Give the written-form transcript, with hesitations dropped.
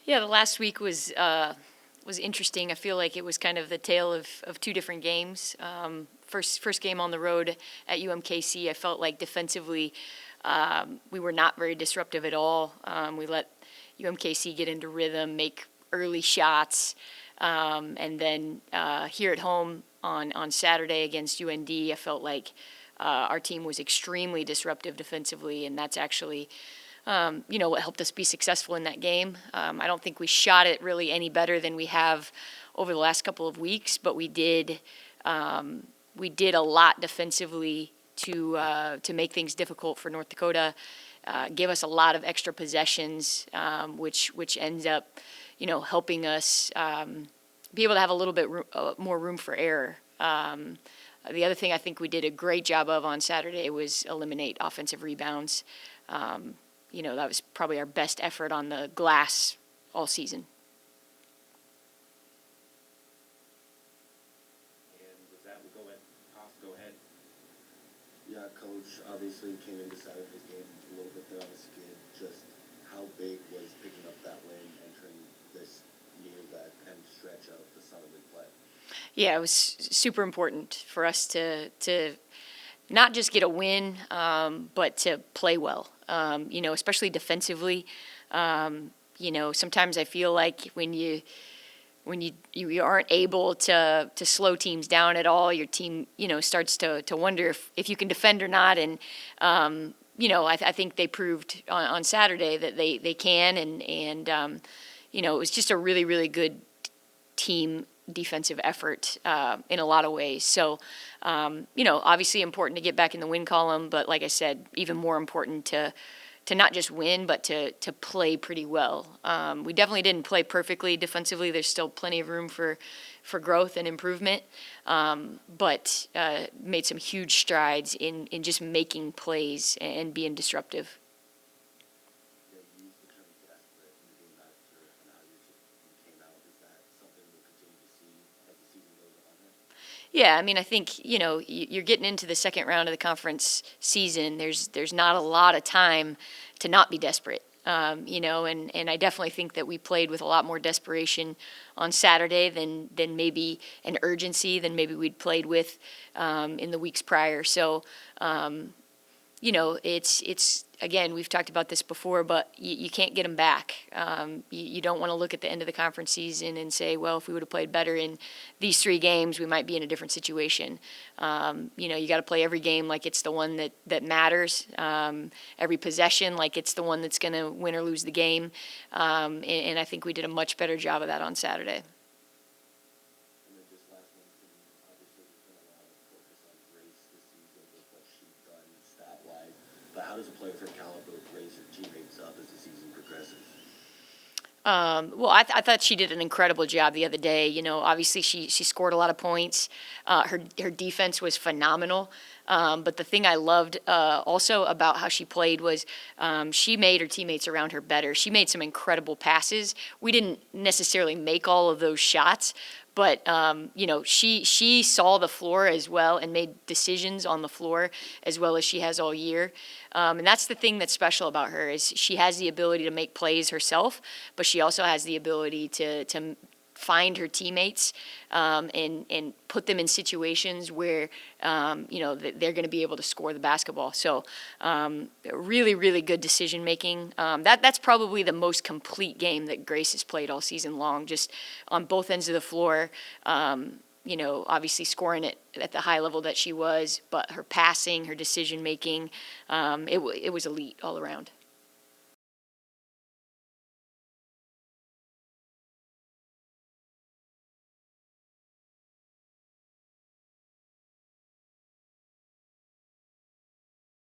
Yeah, the last week was interesting. I feel like it was kind of the tale of two different games. First game on the road at UMKC, I felt like defensively we were not very disruptive at all. We let UMKC get into rhythm, make early shots, and then here at home on Saturday against UND, I felt like our team was extremely disruptive defensively, and that's actually what helped us be successful in that game. I don't think we shot it really any better than we have over the last couple of weeks, but we did a lot defensively to make things difficult for North Dakota. Give us a lot of extra possessions, which ends up, helping us be able to have a little bit more room for error. The other thing I think we did a great job of on Saturday was eliminate offensive rebounds. That was probably our best effort on the glass all season. And with that, we'll go ahead. Yeah, Coach, obviously came into Saturday's game a little bit there on the skid. Just how big was picking up that win entering this year, that end stretch of the Summer League play? Yeah, it was super important for us to not just get a win, but to play well. Especially defensively. Sometimes I feel like when you aren't able to slow teams down at all, your team starts to wonder if you can defend or not. And I think they proved on Saturday that they can. And it was just a really, really good team defensive effort in a lot of ways. So, obviously important to get back in the win column, but like I said, even more important to not just win, but to play pretty well. We definitely didn't play perfectly defensively. There's still plenty of room for growth and improvement, but made some huge strides in just making plays and being disruptive. Yeah, I mean, I think, you're getting into the second round of the conference season. There's not a lot of time to not be desperate, and I definitely think that we played with a lot more desperation on Saturday than maybe an urgency than maybe we'd played with in the weeks prior. So, it's again, we've talked about this before, but you can't get them back. You don't want to look at the end of the conference season and say, well, if we would have played better in these 3 games, we might be in a different situation. You got to play every game like it's the one that matters, every possession like it's the one that's going to win or lose the game. And I think we did a much better job of that on Saturday. But how does a player of her caliber raise her teammates up as the season progresses? Well, I thought she did an incredible job the other day. Obviously she scored a lot of points. Her defense was phenomenal. But the thing I loved also about how she played was she made her teammates around her better. She made some incredible passes. We didn't necessarily make all of those shots, but she saw the floor as well and made decisions on the floor as well as she has all year. And that's the thing that's special about her is she has the ability to make plays herself, but she also has the ability to find her teammates and put them in situations where they're going to be able to score the basketball. So really, really good decision making. That's probably the most complete game that Grace has played all season long, just on both ends of the floor. Obviously scoring it at the high level that she was, but her passing, her decision making, it was elite all around.